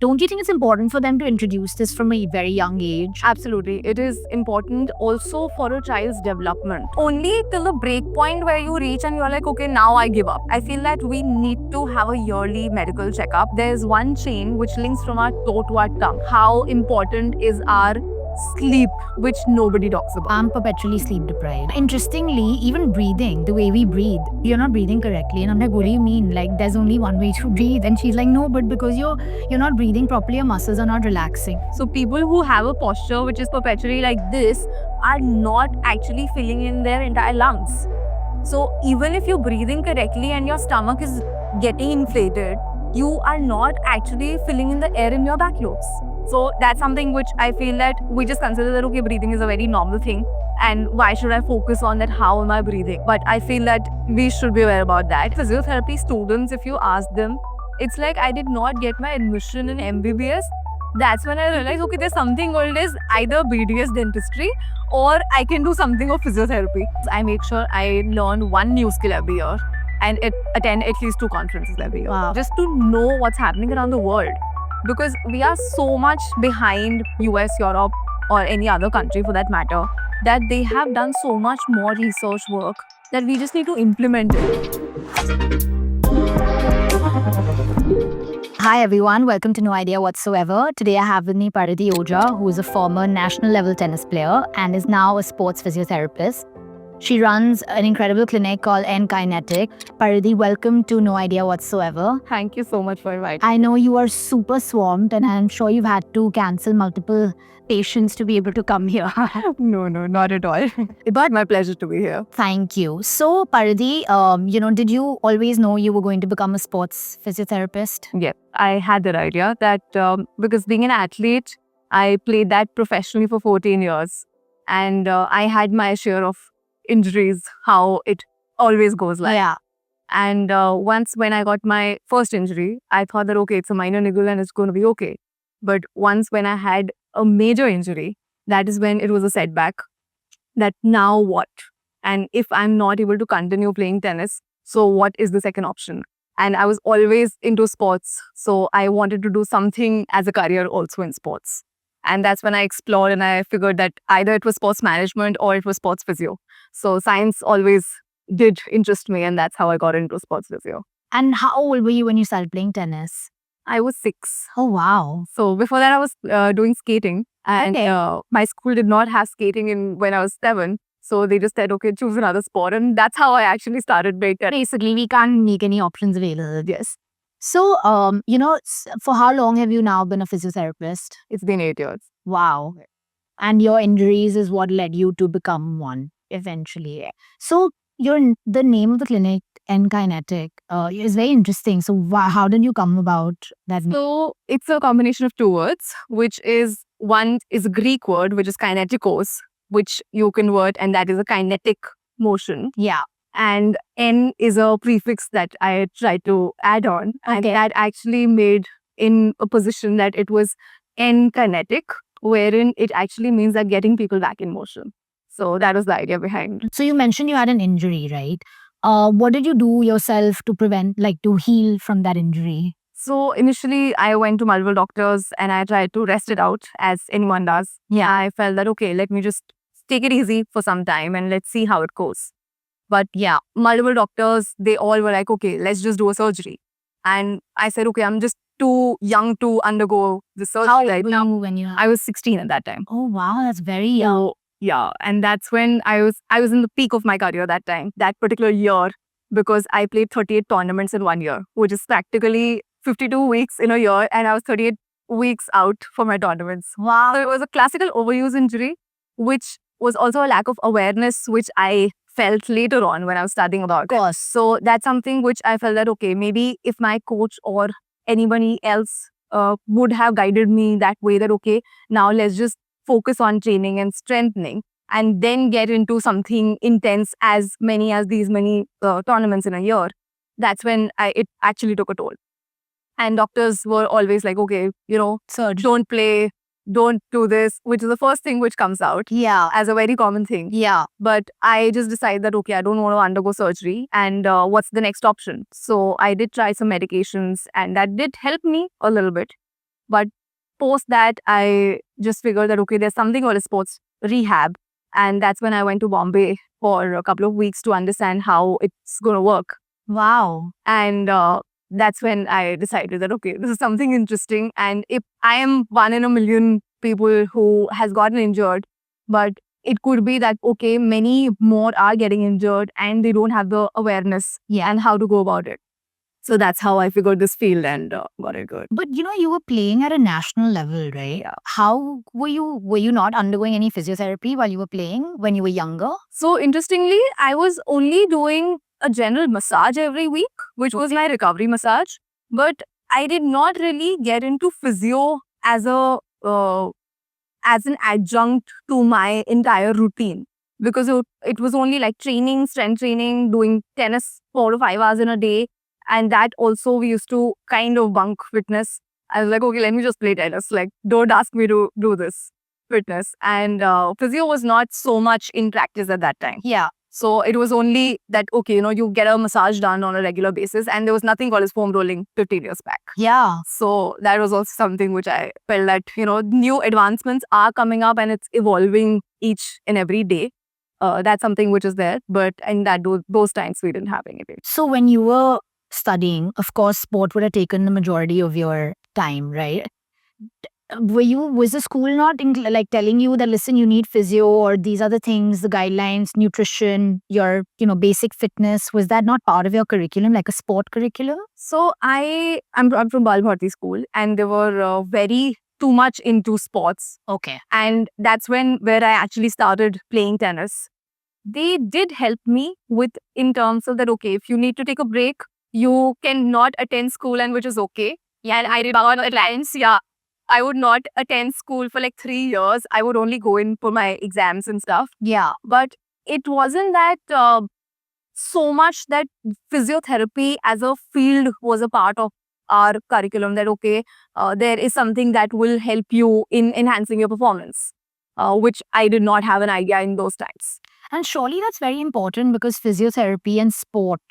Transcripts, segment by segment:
Don't you think it's important for them to introduce this from a very young age? Absolutely. It is important also for a child's development. Only till the break point where you reach and you're like, okay, now I give up. I feel that we need to have a yearly medical checkup. There's one chain which links from our toe to our tongue. How important is our sleep, which nobody talks about. I'm perpetually sleep deprived. Interestingly, even breathing, the way we breathe, you're not breathing correctly. And I'm like, what do you mean? Like, there's only one way to breathe. And she's like, no, but because you're not breathing properly, your muscles are not relaxing. So people who have a posture which is perpetually like this are not actually filling in their entire lungs. So even if you're breathing correctly and your stomach is getting inflated, you are not actually filling in the air in your back lobes. So that's something which I feel that we just consider that, okay, breathing is a very normal thing. And why should I focus on that? How am I breathing? But I feel that we should be aware about that. Physiotherapy students, if you ask them, it's like I did not get my admission in MBBS. That's when I realized, okay, there's something called as either BDS dentistry or I can do something of physiotherapy. I make sure I learn one new skill every year and attend at least 2 conferences every year. Wow. Just to know what's happening around the world. Because we are so much behind US, Europe or any other country for that matter, that they have done so much more research work that we just need to implement it. Hi everyone, welcome to No Idea Whatsoever. Today I have with me Paridhi Ojha, who is a former national level tennis player and is now a sports physiotherapist. She runs an incredible clinic called N-Kinetic. Paridhi, welcome to No Idea Whatsoever. Thank you so much for inviting. I know you are super swamped and I'm sure you've had to cancel multiple patients to be able to come here. No, not at all. But my pleasure to be here. Thank you. So, Paridhi, did you always know you were going to become a sports physiotherapist? Yeah, I had that idea that because being an athlete, I played that professionally for 14 years. And I had my share of injuries, how it always goes like. Yeah. And once when I got my first injury, I thought that, okay, it's a minor niggle and it's going to be okay. But once when I had a major injury, that is when it was a setback. That now what? And if I'm not able to continue playing tennis, so what is the second option? And I was always into sports. So I wanted to do something as a career also in sports. And that's when I explored and I figured that either it was sports management or it was sports physio. So science always did interest me and that's how I got into sports physio. And how old were you when you started playing tennis? I was 6. Oh, wow. So before that I was doing skating and my school did not have skating when I was 7. So they just said, okay, choose another sport. And that's how I actually started playing tennis. Basically, we can't make any options available. Yes. So, for how long have you now been a physiotherapist? It's been 8 years. Wow. And your injuries is what led you to become one eventually. So, the name of the clinic, N-Kinetic, is very interesting. So, how did you come about that name? So it's a combination of 2 words, which is one is a Greek word, which is kinetikos, which you convert, and that is a kinetic motion. Yeah. And N is a prefix that I tried to add on. And Okay. that actually made in a position that it was N-Kinetic, wherein it actually means that getting people back in motion. So that was the idea behind. So, you mentioned you had an injury, right? What did you do yourself to to heal from that injury? So initially I went to multiple doctors and I tried to rest it out as anyone does. Yeah. I felt that, okay, let me just take it easy for some time and let's see how it goes. But yeah, multiple doctors, they all were like, okay, let's just do a surgery. And I said, okay, I'm just too young to undergo the surgery How right old now. were you when you I was 16 at that time. Oh, wow, that's very young. So yeah, and that's when I was in the peak of my career that time, that particular year, because I played 38 tournaments in 1 year, which is practically 52 weeks in a year, and I was 38 weeks out for my tournaments. Wow. So it was a classical overuse injury, which was also a lack of awareness, which I felt later on when I was studying about it. Of course. So that's something which I felt that, okay, maybe if my coach or anybody else would have guided me that way, that, okay, now let's just focus on training and strengthening and then get into something intense as many tournaments in a year. That's when it actually took a toll. And doctors were always like, okay, Surgery. don't play, don't do this, which is the first thing which comes out Yeah. as a very common thing. Yeah. But I just decided that, okay, I don't want to undergo surgery. And what's the next option? So I did try some medications and that did help me a little bit. But post that, I just figured that, okay, there's something called a sports rehab. And that's when I went to Bombay for a couple of weeks to understand how it's going to work. Wow. And that's when I decided that, okay, this is something interesting. And if I am one in a million people who has gotten injured, but it could be that, okay, many more are getting injured and they don't have the awareness and how to go about it. So that's how I figured this field and got it good. But you were playing at a national level, right? How were you? Were you not undergoing any physiotherapy while you were playing when you were younger? So interestingly, I was only doing a general massage every week, which was my recovery massage. But I did not really get into physio as an adjunct to my entire routine, because it was only like training, strength training, doing tennis 4 to 5 hours in a day. And that also we used to kind of bunk fitness. I was like, okay, let me just play tennis. Like, don't ask me to do this fitness. And physio was not so much in practice at that time. Yeah. So it was only that, okay, you get a massage done on a regular basis, and there was nothing called as foam rolling 15 years back. Yeah. So that was also something which I felt that, new advancements are coming up and it's evolving each and every day. That's something which is there. But in those times, we didn't have anything. So when you were studying, of course, sport would have taken the majority of your time, right? Was the school not like telling you that, listen, you need physio or these other things, the guidelines, nutrition, your basic fitness? Was that not part of your curriculum, like a sport curriculum? So I'm from Bal Bharti school, and they were very too much into sports. Okay. And that's where I actually started playing tennis. They did help me with, in terms of that, okay, if you need to take a break, you cannot attend school, and which is okay. Yeah, and I did at times, yeah. I would not attend school for like 3 years. I would only go in for my exams and stuff. Yeah. But it wasn't that so much that physiotherapy as a field was a part of our curriculum, that, okay, there is something that will help you in enhancing your performance, which I did not have an idea in those times. And surely that's very important, because physiotherapy and sport,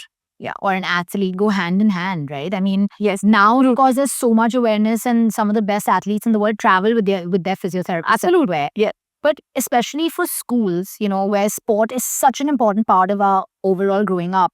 or an athlete go hand in hand, right? I mean, Yes. now, of course, there's so much awareness, and some of the best athletes in the world travel with their physiotherapy. Absolutely. Yeah. But especially for schools, where sport is such an important part of our overall growing up,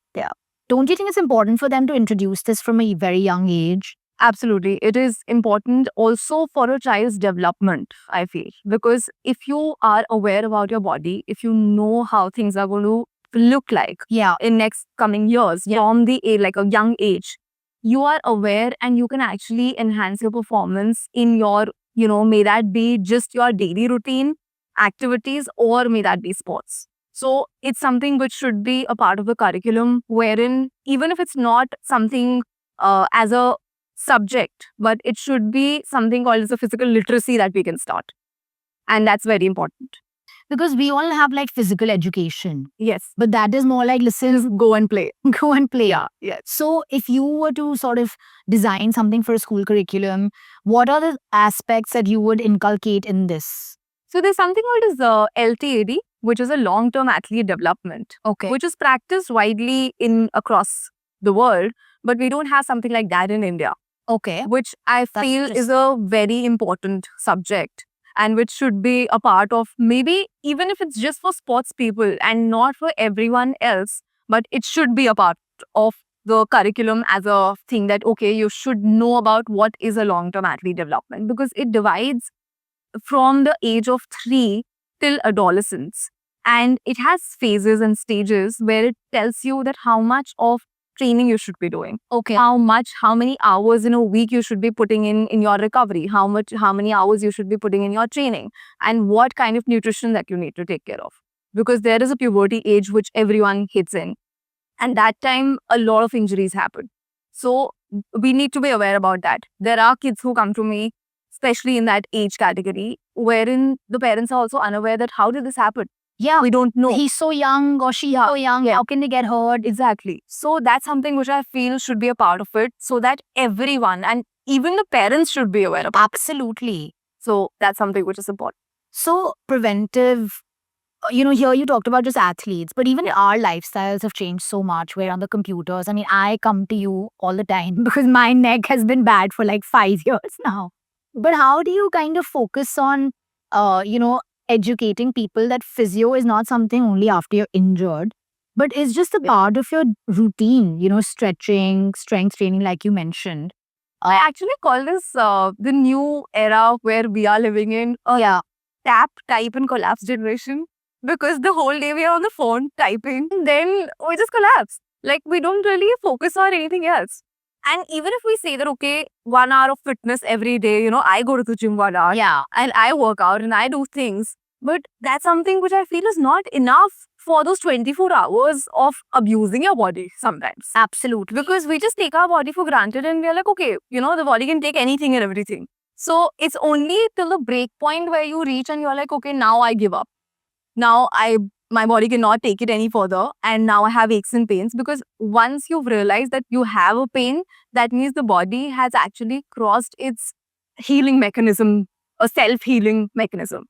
don't you think it's important for them to introduce this from a very young age? Absolutely. It is important also for a child's development, I feel. Because if you are aware about your body, if you know how things are going to look like in next coming years, from the like a young age, you are aware and you can actually enhance your performance in your, may that be just your daily routine activities, or may that be sports. So it's something which should be a part of the curriculum, wherein even if it's not something as a subject, but it should be something called as a physical literacy that we can start. And that's very important. Because we all have like physical education. Yes. But that is more like, listen, Go and play. go and play. Yeah. Yes. So if you were to sort of design something for a school curriculum, what are the aspects that you would inculcate in this? So there's something called as LTAD, which is a long-term athlete development, Okay. which is practiced widely across the world, but we don't have something like that in India. Okay. Which I feel is a very important subject, and which should be a part of, maybe even if it's just for sports people and not for everyone else, but it should be a part of the curriculum as a thing that, okay, you should know about what is a long-term athlete development, because it divides from the age of 3 till adolescence. And it has phases and stages where it tells you that how much of training you should be doing. Okay. How many hours in a week you should be putting in your recovery, how many hours you should be putting in your training, and what kind of nutrition that you need to take care of. Because there is a puberty age which everyone hits in. And that time, a lot of injuries happen. So we need to be aware about that. There are kids who come to me, especially in that age category, wherein the parents are also unaware that how did this happen? Yeah. We don't know. He's so young or she's so young. Yeah. How can they get hurt? Exactly. So that's something which I feel should be a part of it, so that everyone, and even the parents, should be aware of. Absolutely. So that's something which is important. So preventive, here you talked about just athletes, but even our lifestyles have changed so much. We're on the computers. I mean, I come to you all the time because my neck has been bad for like 5 years now. But how do you kind of focus on, educating people that physio is not something only after you're injured, but it's just a part of your routine, stretching, strength training, like you mentioned. I actually call this the new era where we are living in, a Yeah. tap, type, and collapse generation. Because the whole day we are on the phone typing, and then we just collapse. Like, we don't really focus on anything else. And even if we say that, okay, 1 hour of fitness every day, I go to the gym 1 hour, Yeah. and I work out and I do things, but that's something which I feel is not enough for those 24 hours of abusing your body sometimes. Absolutely. Because we just take our body for granted and we're like, okay, the body can take anything and everything. So it's only till the break point where you reach and you're like, okay, now I give up. Now my body cannot take it any further, and now I have aches and pains. Because once you've realized that you have a pain, that means the body has actually crossed its healing mechanism, a self-healing mechanism.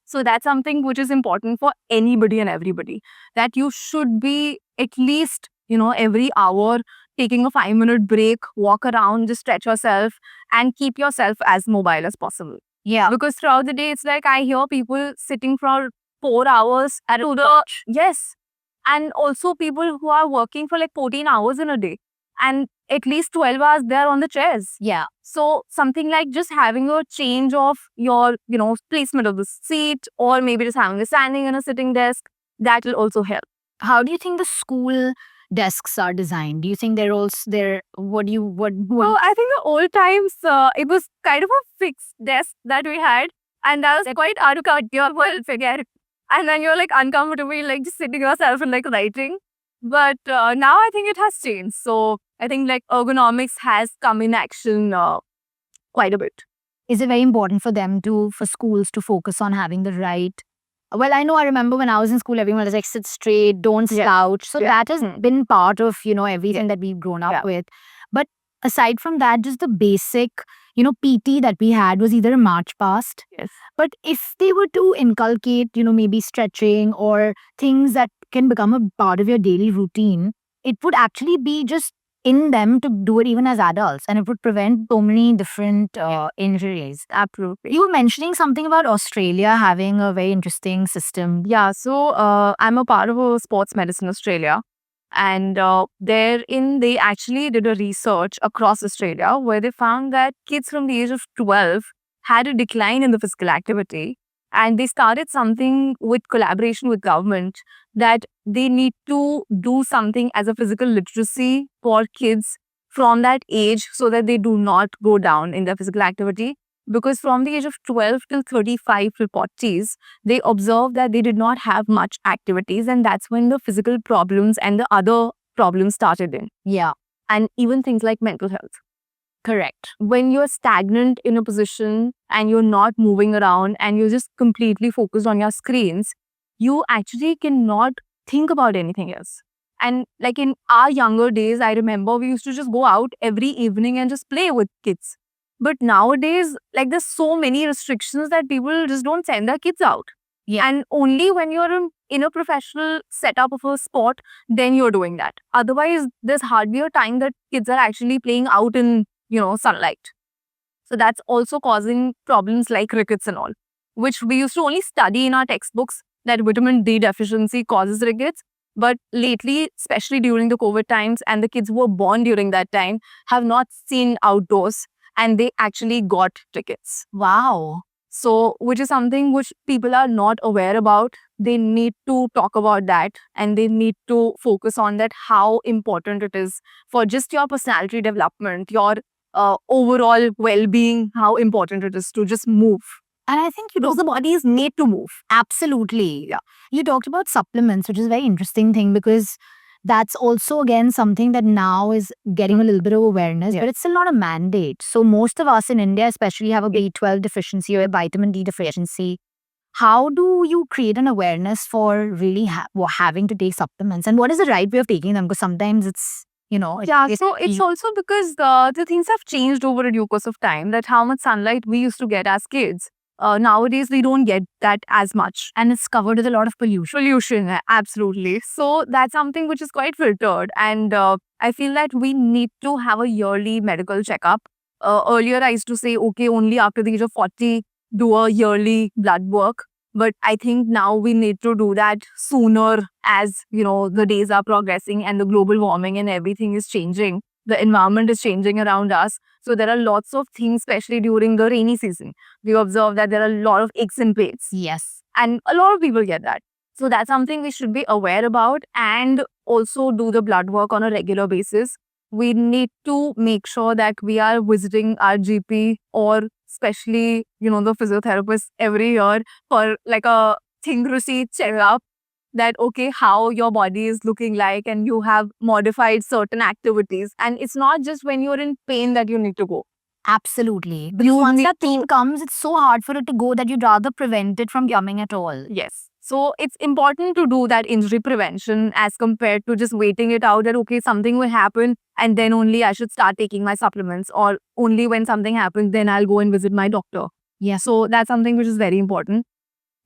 So that's something which is important for anybody and everybody, that you should be at least, every hour taking a 5-minute break, walk around, just stretch yourself and keep yourself as mobile as possible. Yeah. Because throughout the day, it's like I hear people sitting for 4 hours at the, yes. And also people who are working for like 14 hours in a day, and at least 12 hours they're on the chairs. Yeah. So something like just having a change of your, placement of the seat, or maybe just having a standing and a sitting desk, that will also help. How do you think the school desks are designed? Do you think what do you, Well, I think the old times, it was kind of a fixed desk that we had, and that was quite hard to cut your well figure. And then you're like uncomfortable, like just sitting yourself and like writing. But now I think it has changed. So I think like ergonomics has come in action quite a bit. is it very important for for schools to focus on having the right? Well, I remember when I was in school, everyone was like, sit straight, don't slouch. So that has been part of, everything that we've grown up with. But aside from that, just the basic, PT that we had was either a march past. Yes. But if they were to inculcate, maybe stretching or things that can become a part of your daily routine, it would actually be just in them to do it even as adults, and it would prevent so many different injuries. Absolutely. You were mentioning something about Australia having a very interesting system. Yeah, so I'm a part of a Sports Medicine Australia, and therein they actually did a research across Australia where they found that kids from the age of 12 had a decline in the physical activity, and they started something with collaboration with government, that they need to do something as a physical literacy for kids from that age so that they do not go down in their physical activity. Because from the age of 12 till 35 reportees, they observed that they did not have much activities, and that's when the physical problems and the other problems started in. Yeah, And even things like mental health. correct. When you're stagnant in a position and you're not moving around and you're just completely focused on your screens, you actually cannot think about anything else. And like in our younger days, I remember we used to just go out every evening and just play with kids. But nowadays, like there's so many restrictions that people just don't send their kids out. Yeah. And only when you're in a professional setup of a sport, then you're doing that. Otherwise, there's hardly a time that kids are actually playing out in, sunlight. So that's also causing problems like rickets and all, which we used to only study in our textbooks, that vitamin D deficiency causes rickets. But lately, especially during the COVID times, and the kids who were born during that time have not seen outdoors, and they actually got rickets. Wow. So, which is something which people are not aware about. They need to talk about that, and they need to focus on that, how important it is for just your personality development, your overall well-being, how important it is to just move. And I think Because the body is made to move. absolutely. Yeah. You talked about supplements, which is a very interesting thing because that's also again something that now is getting a little bit of awareness, but it's still not a mandate. So most of us in India especially have a B12 deficiency or a vitamin D deficiency. How do you create an awareness for really having to take supplements, and what is the right way of taking them? Because sometimes it's, So it's also because the things have changed over a due course of time, that how much sunlight we used to get as kids. Nowadays, we don't get that as much. and it's covered with a lot of pollution. Pollution, absolutely. So that's something which is quite filtered. And I feel that we need to have a yearly medical checkup Earlier, I used to say, okay, only after the age of 40, do a yearly blood work. But I think now we need to do that sooner as, the days are progressing and the global warming and everything is changing. The environment is changing around us. So there are lots of things, especially during the rainy season. We observe that there are a lot of aches and pains. Yes. And a lot of people get that. So that's something we should be aware about and also do the blood work on a regular basis. We need to make sure that we are visiting our GP or especially, the physiotherapist every year for like a thing to see checkup that, okay, how your body is looking like and you have modified certain activities. And it's not just when you're in pain that you need to go. Absolutely. Because once that pain comes, it's so hard for it to go that you'd rather prevent it from coming at all. Yes. So it's important to do that injury prevention as compared to just waiting it out that, okay, something will happen and then only I should start taking my supplements, or only when something happens, then I'll go and visit my doctor. Yeah. So that's something which is very important.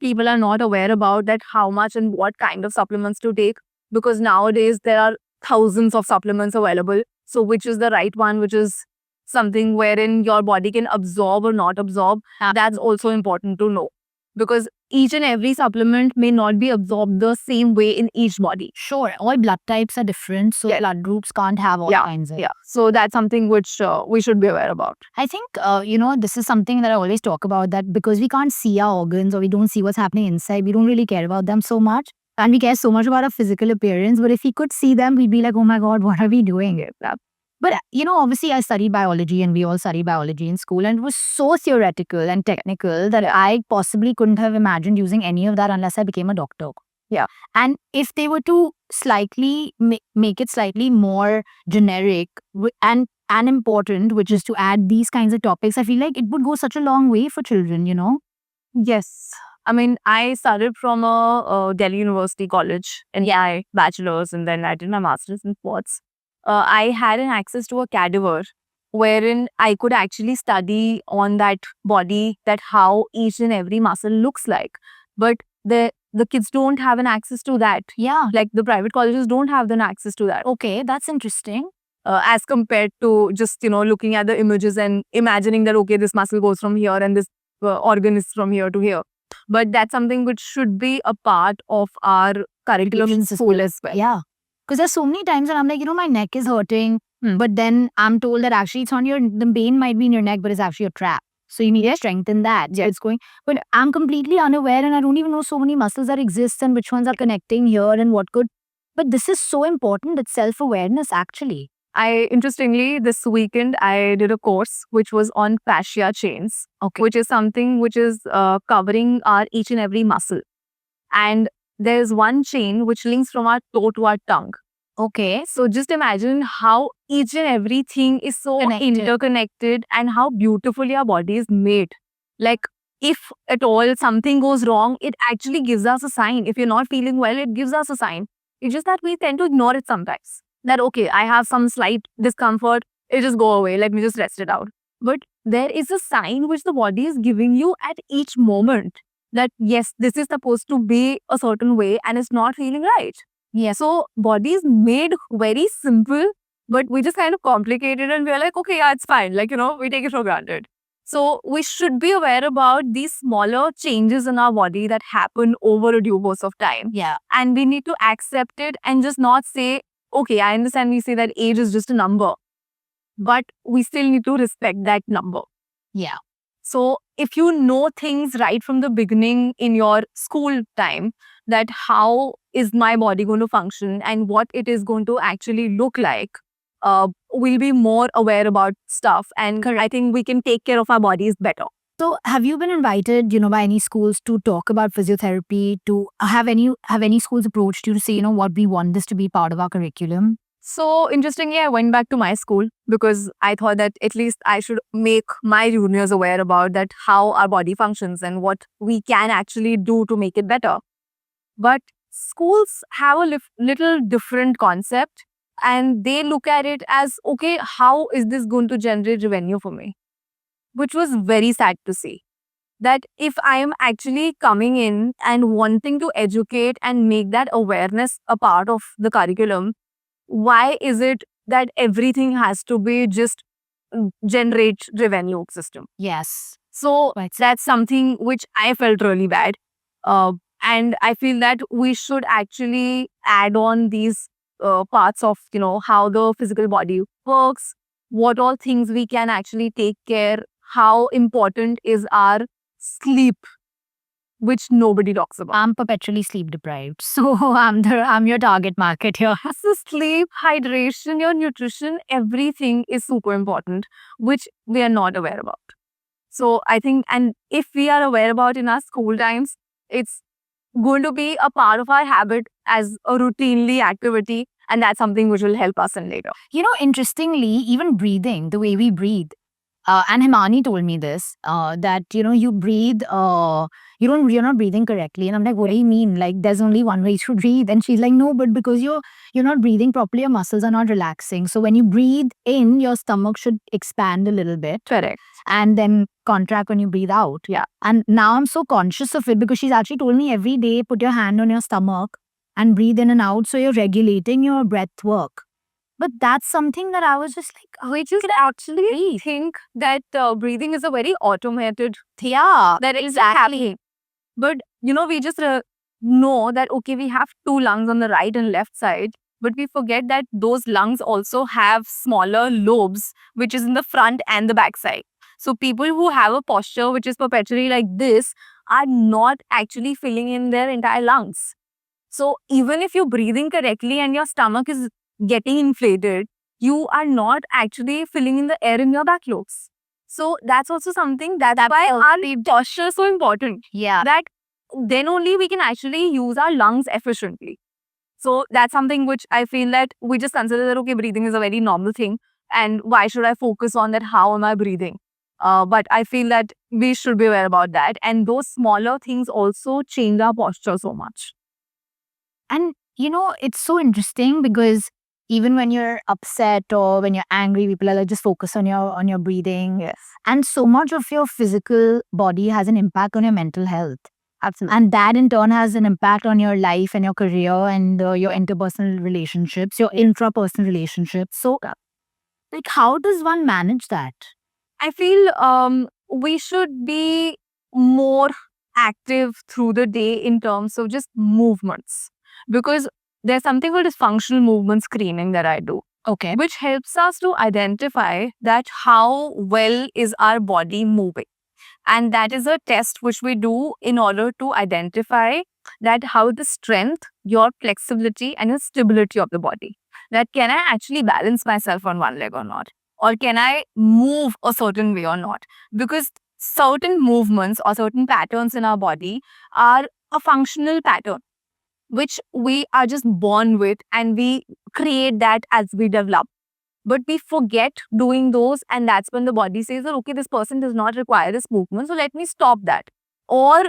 People are not aware about that, how much and what kind of supplements to take, because nowadays there are thousands of supplements available. So which is the right one, which is something wherein your body can absorb or not absorb, that's also important to know. Because each and every supplement may not be absorbed the same way in each body. Sure. All blood types are different, so blood groups can't have all kinds of. Yeah. So that's something which we should be aware about. I think, this is something that I always talk about, that because we can't see our organs or we don't see what's happening inside, we don't really care about them so much. And we care so much about our physical appearance. But if we could see them, we'd be like, oh my God, what are we doing? But, obviously I studied biology and we all study biology in school, and it was so theoretical and technical that I possibly couldn't have imagined using any of that unless I became a doctor. Yeah. And if they were to slightly make it slightly more generic and important, which is to add these kinds of topics, I feel like it would go such a long way for children, Yes. I mean, I started from a Delhi University college in my bachelor's, and then I did my master's in sports. I had an access to a cadaver wherein I could actually study on that body, that how each and every muscle looks like. But the kids don't have an access to that. Yeah. Like the private colleges don't have an access to that. Okay, that's interesting. As compared to just, looking at the images and imagining that, okay, this muscle goes from here and this organ is from here to here. But that's something which should be a part of our curriculum in school as well. Yeah. Because there's so many times when I'm like, my neck is hurting, but then I'm told that actually it's on the pain might be in your neck, but it's actually a trap. So you need to strengthen that. Yeah, it's going. But I'm completely unaware and I don't even know so many muscles that exist and which ones are connecting here and what could. But this is so important. It's self-awareness actually. Interestingly, this weekend, I did a course which was on fascia chains, which is something which is covering our each and every muscle. And there's one chain which links from our toe to our tongue. Okay. So just imagine how each and everything is so interconnected and how beautifully our body is made. Like, if at all something goes wrong, it actually gives us a sign. If you're not feeling well, it gives us a sign. It's just that we tend to ignore it sometimes. That, okay, I have some slight discomfort, it just go away, let me just rest it out. But there is a sign which the body is giving you at each moment that, yes, this is supposed to be a certain way and it's not feeling right. Yeah. So body is made very simple, but we just kind of complicate it and we're like, okay, yeah, it's fine. Like, we take it for granted. So we should be aware about these smaller changes in our body that happen over a due course of time. Yeah. And we need to accept it and just not say, okay, I understand we say that age is just a number, but we still need to respect that number. Yeah. So if you know things right from the beginning in your school time, that how is my body going to function and what it is going to actually look like, we'll be more aware about stuff. And I think we can take care of our bodies better. So have you been invited, by any schools to talk about physiotherapy, to have any schools approached you to say, what we want this to be part of our curriculum? So interestingly, I went back to my school because I thought that at least I should make my juniors aware about that, how our body functions and what we can actually do to make it better. But schools have a little different concept and they look at it as, okay, how is this going to generate revenue for me? Which was very sad to see. That if I am actually coming in and wanting to educate and make that awareness a part of the curriculum, why is it that everything has to be just generate revenue system. Yes. So Right. that's something which I felt really bad. And I feel that we should actually add on these parts of, how the physical body works, what all things we can actually take care, how important is our sleep, which nobody talks about. I'm perpetually sleep deprived, so I'm your target market here. So sleep, hydration, your nutrition, everything is super important, which we are not aware about. So I think, and if we are aware about in our school times, it's going to be a part of our habit as a routinely activity, and that's something which will help us in later. Interestingly, even breathing, the way we breathe, and Himani told me this, that, you breathe, you're not breathing correctly. And I'm like, what do you mean? Like, there's only one way to breathe. And she's like, no, but because you're not breathing properly, your muscles are not relaxing. So when you breathe in, your stomach should expand a little bit. Correct. And then contract when you breathe out. Yeah. And now I'm so conscious of it because she's actually told me every day, put your hand on your stomach and breathe in and out. So you're regulating your breath work. But that's something that I was just like, We just actually think that breathing is a very automated yeah, that is happening. But, we just know that, okay, we have two lungs on the right and left side, but we forget that those lungs also have smaller lobes, which is in the front and the back side. So people who have a posture which is perpetually like this are not actually filling in their entire lungs. So even if you're breathing correctly and your stomach is getting inflated, you are not actually filling in the air in your back lobes. So that's also something that's why our posture is so important. yeah. That then only we can actually use our lungs efficiently. So that's something which I feel that we just consider that, okay, breathing is a very normal thing. And why should I focus on that? How am I breathing? But I feel that we should be aware about that. And those smaller things also change our posture so much. And it's so interesting because even when you're upset or when you're angry, people are like, just focus on your breathing. Yes. And so much of your physical body has an impact on your mental health. Absolutely. And that in turn has an impact on your life and your career and your interpersonal relationships, your intrapersonal relationships. So, like, how does one manage that? I feel we should be more active through the day in terms of just movements. Because there's something called as functional movement screening that I do, Okay. which helps us to identify that how well is our body moving. And that is a test which we do in order to identify that how the strength, your flexibility and your stability of the body. That can I actually balance myself on one leg or not? Or can I move a certain way or not? Because certain movements or certain patterns in our body are a functional pattern, which we are just born with and we create that as we develop. But we forget doing those, and that's when the body says that, okay, this person does not require this movement, so let me stop that. Or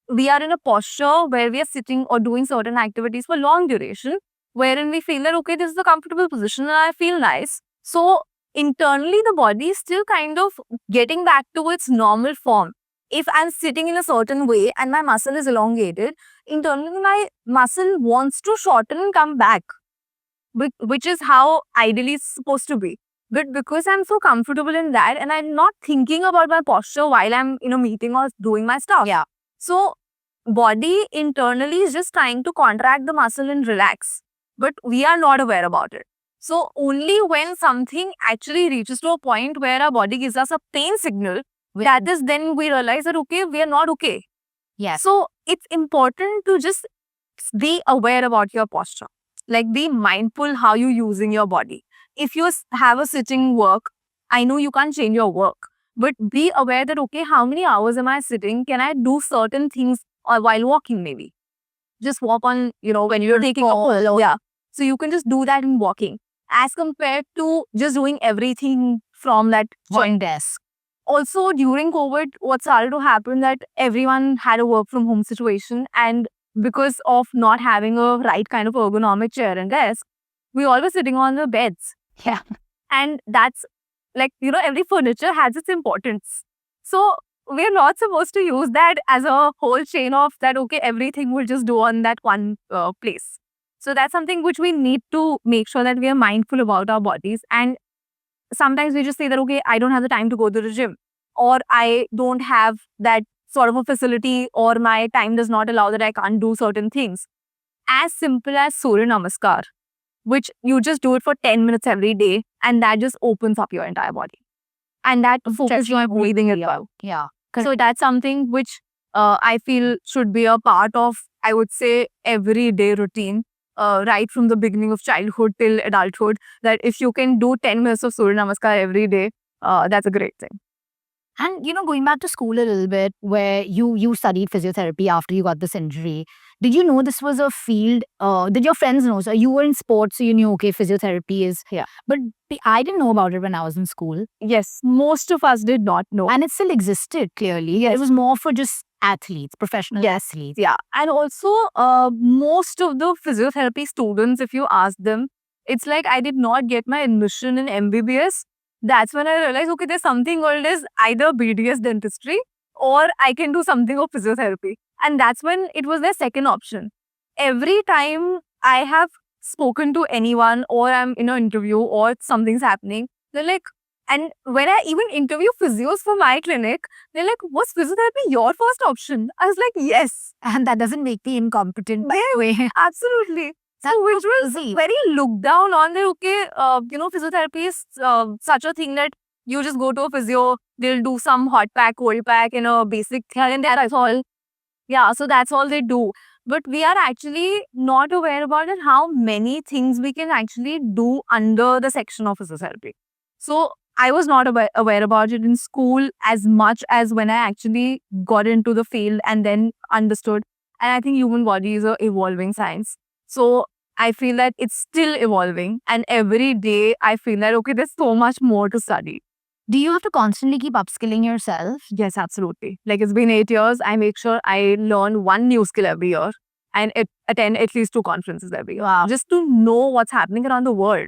we are in a posture where we are sitting or doing certain activities for long duration, wherein we feel that, okay, this is a comfortable position and I feel nice. So internally, the body is still kind of getting back to its normal form. If I'm sitting in a certain way and my muscle is elongated, internally my muscle wants to shorten and come back, which is how ideally it's supposed to be. But because I'm so comfortable in that and I'm not thinking about my posture while I'm in a meeting or doing my stuff. Yeah. So body internally is just trying to contract the muscle and relax. But we are not aware about it. So only when something actually reaches to a point where our body gives us a pain signal, that is then we realize that, okay, we are not okay. Yes. So it's important to just be aware about your posture. Like, be mindful how you're using your body. If you have a sitting work, I know you can't change your work, but be aware that, okay, how many hours am I sitting? Can I do certain things or while walking maybe? Just walk on, when you're taking a call. Yeah. So you can just do that in walking as compared to just doing everything from that One desk. Also, during COVID, what started to happen that everyone had a work from home situation, and because of not having a right kind of ergonomic chair and desk, we all were sitting on the beds. Yeah. And that's like, every furniture has its importance. So we're not supposed to use that as a whole chain of that, okay, everything will just do on that one place. So that's something which we need to make sure that we are mindful about our bodies. And sometimes we just say that, okay, I don't have the time to go to the gym, or I don't have that sort of a facility, or my time does not allow that I can't do certain things. As simple as Surya Namaskar, which you just do it for 10 minutes every day, and that just opens up your entire body. And that focuses your breathing as well. Yeah. So that's something which I feel should be a part of, I would say, everyday routine, right from the beginning of childhood till adulthood. That if you can do 10 minutes of Surya Namaskar every day, that's a great thing. And going back to school a little bit, where you studied physiotherapy after you got this injury, did you know this was a field? Did your friends know? So you were in sports, so you knew, okay, physiotherapy is here. But I didn't know about it when I was in school. Yes, most of us did not know. And it still existed, clearly. Yes. It was more for just athletes, professional athletes. Yeah. And also, most of the physiotherapy students, if you ask them, it's like I did not get my admission in MBBS. That's when I realized, okay, there's something called as either BDS dentistry or I can do something of physiotherapy. And that's when it was their second option. Every time I have spoken to anyone, or I'm in an interview, or something's happening, they're like, and when I even interview physios for my clinic, they're like, was physiotherapy your first option? I was like, yes. And that doesn't make me incompetent, by the way. Absolutely. So which was very looked down on. That, okay, physiotherapy is such a thing that you just go to a physio, they'll do some hot pack, cold pack, basic here and there, that's all. Yeah, so that's all they do. But we are actually not aware about it, how many things we can actually do under the section of physiotherapy. So I was not aware about it in school as much as when I actually got into the field and then understood. And I think human body is an evolving science. So I feel that it's still evolving. And every day I feel that, okay, there's so much more to study. Do you have to constantly keep upskilling yourself? Yes, absolutely. Like, it's been 8 years. I make sure I learn one new skill every year and attend at least 2 conferences every year. Wow. Just to know what's happening around the world.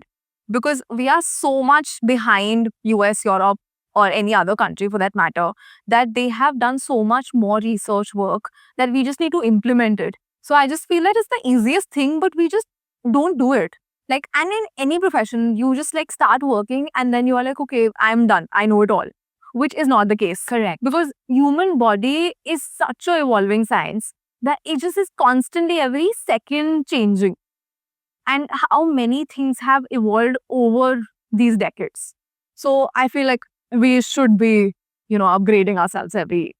Because we are so much behind US, Europe, or any other country for that matter, that they have done so much more research work that we just need to implement it. So I just feel that it's the easiest thing, but we just don't do it. Like, and in any profession, you just like start working and then you are like, okay, I'm done. I know it all, which is not the case. Correct. Because human body is such a evolving science that it just is constantly every second changing. And how many things have evolved over these decades. So I feel like we should be, upgrading ourselves every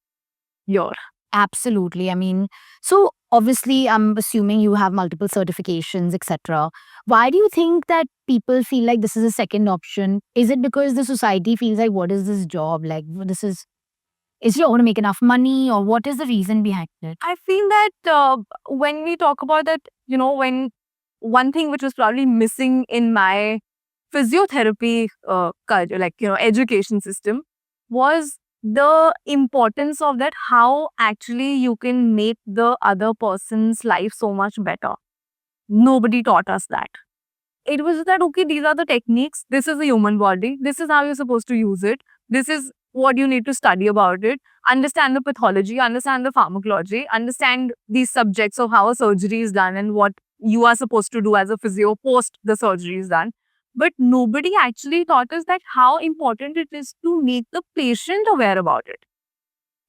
year. Absolutely. I mean, so obviously, I'm assuming you have multiple certifications, etc. Why do you think that people feel like this is a second option? Is it because the society feels like, what is this job? Like, is you going to make enough money, or what is the reason behind it? I feel that when we talk about that, when one thing which was probably missing in my physiotherapy education system was the importance of that, how actually you can make the other person's life so much better. Nobody taught us that. It was that, okay, these are the techniques, this is the human body, this is how you're supposed to use it, this is what you need to study about it, understand the pathology, understand the pharmacology, understand these subjects of how a surgery is done and what you are supposed to do as a physio post the surgery is done. But nobody actually taught us that how important it is to make the patient aware about it.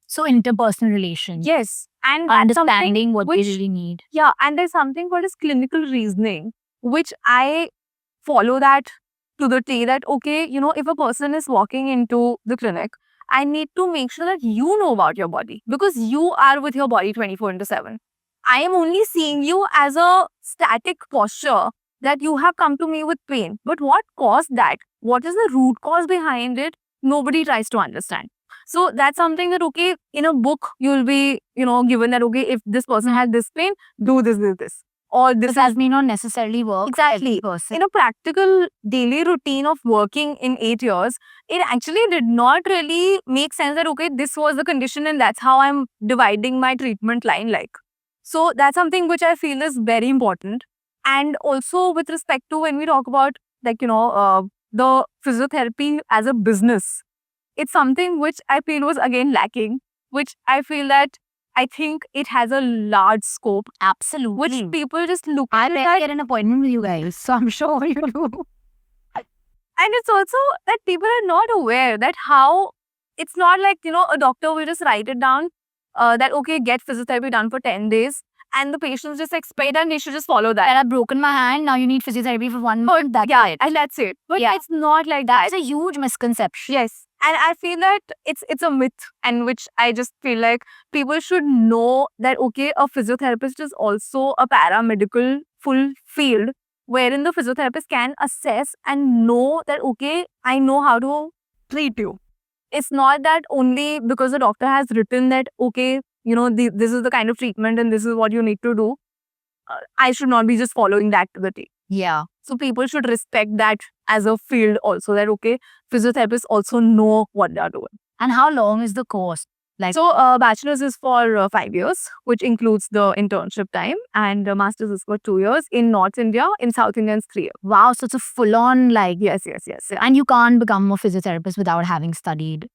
So interpersonal relations. Yes. And understanding what they really need. Yeah. And there's something called as clinical reasoning, which I follow that to the T, that, okay, if a person is walking into the clinic, I need to make sure that you know about your body, because you are with your body 24/7. I am only seeing you as a static posture that you have come to me with pain. But what caused that? What is the root cause behind it? Nobody tries to understand. So that's something that, okay, in a book, you'll be, given that, okay, if this person has this pain, do this, this. Or this may not necessarily work. Exactly. In a practical daily routine of working in 8 years, it actually did not really make sense that, okay, this was the condition and that's how I'm dividing my treatment line like. So that's something which I feel is very important. And also with respect to when we talk about the physiotherapy as a business, it's something which I feel was again lacking, which I feel that I think it has a large scope. Absolutely. Which people just look at. I get an appointment with you guys, so I'm sure you do. And it's also that people are not aware that how it's not like, a doctor will just write it down that, okay, get physiotherapy done for 10 days. And the patients just expect and they should just follow that. And I've broken my hand. Now you need physiotherapy for 1 month. That's Yeah, it. and that's it. But Yeah. it's not like that. That's a huge misconception. Yes. And I feel that it's a myth, and which I just feel like people should know that, okay, a physiotherapist is also a paramedical full field wherein the physiotherapist can assess and know that, okay, I know how to treat you. It's not that only because the doctor has written that, okay, this is the kind of treatment and this is what you need to do. I should not be just following that to the T. Yeah. So people should respect that as a field also, that, okay, physiotherapists also know what they are doing. And how long is the course? So bachelor's is for 5 years, which includes the internship time, and master's is for 2 years in North India. In South India, it's 3 years. Wow, so it's a full-on Yes. and you can't become a physiotherapist without having studied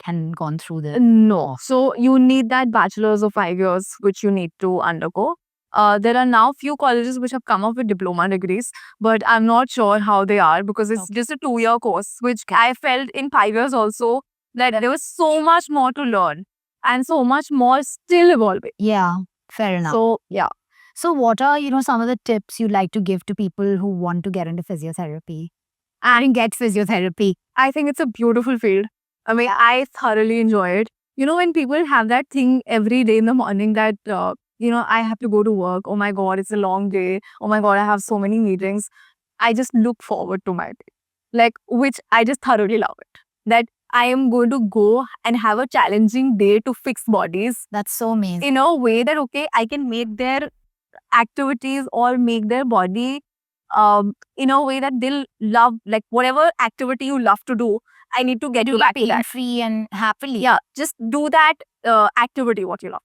and gone through this. No. So you need that bachelor's of 5 years, which you need to undergo. There are now few colleges which have come up with diploma degrees, but I'm not sure how they are because it's just a 2-year course, which I felt in 5 years also that there was so much more to learn and so much more still evolving. Yeah, fair enough. So, yeah. So what are, some of the tips you'd like to give to people who want to get into physiotherapy and get physiotherapy? I think it's a beautiful field. I mean, I thoroughly enjoy it. When people have that thing every day in the morning that, I have to go to work. Oh my God, it's a long day. Oh my God, I have so many meetings. I just look forward to my day, which I just thoroughly love it. That I am going to go and have a challenging day to fix bodies That's so amazing. in a way that, okay, I can make their activities or make their body in a way that they'll love, like whatever activity you love to do, I need to get you back to that. Pain-free and happily. Yeah, just do that activity what you love.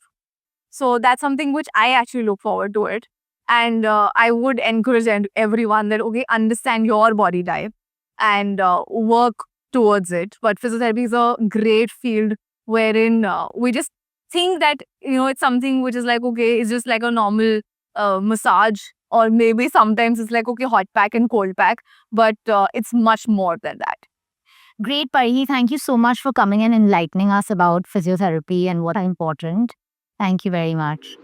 So that's something which I actually look forward to it. And I would encourage everyone that, okay, understand your body type and work towards it. But physiotherapy is a great field wherein we just think that, it's something which is like, okay, it's just like a normal massage, or maybe sometimes it's like, okay, hot pack and cold pack, but it's much more than that. Great, Parihi. Thank you so much for coming and enlightening us about physiotherapy and what's important. Thank you very much.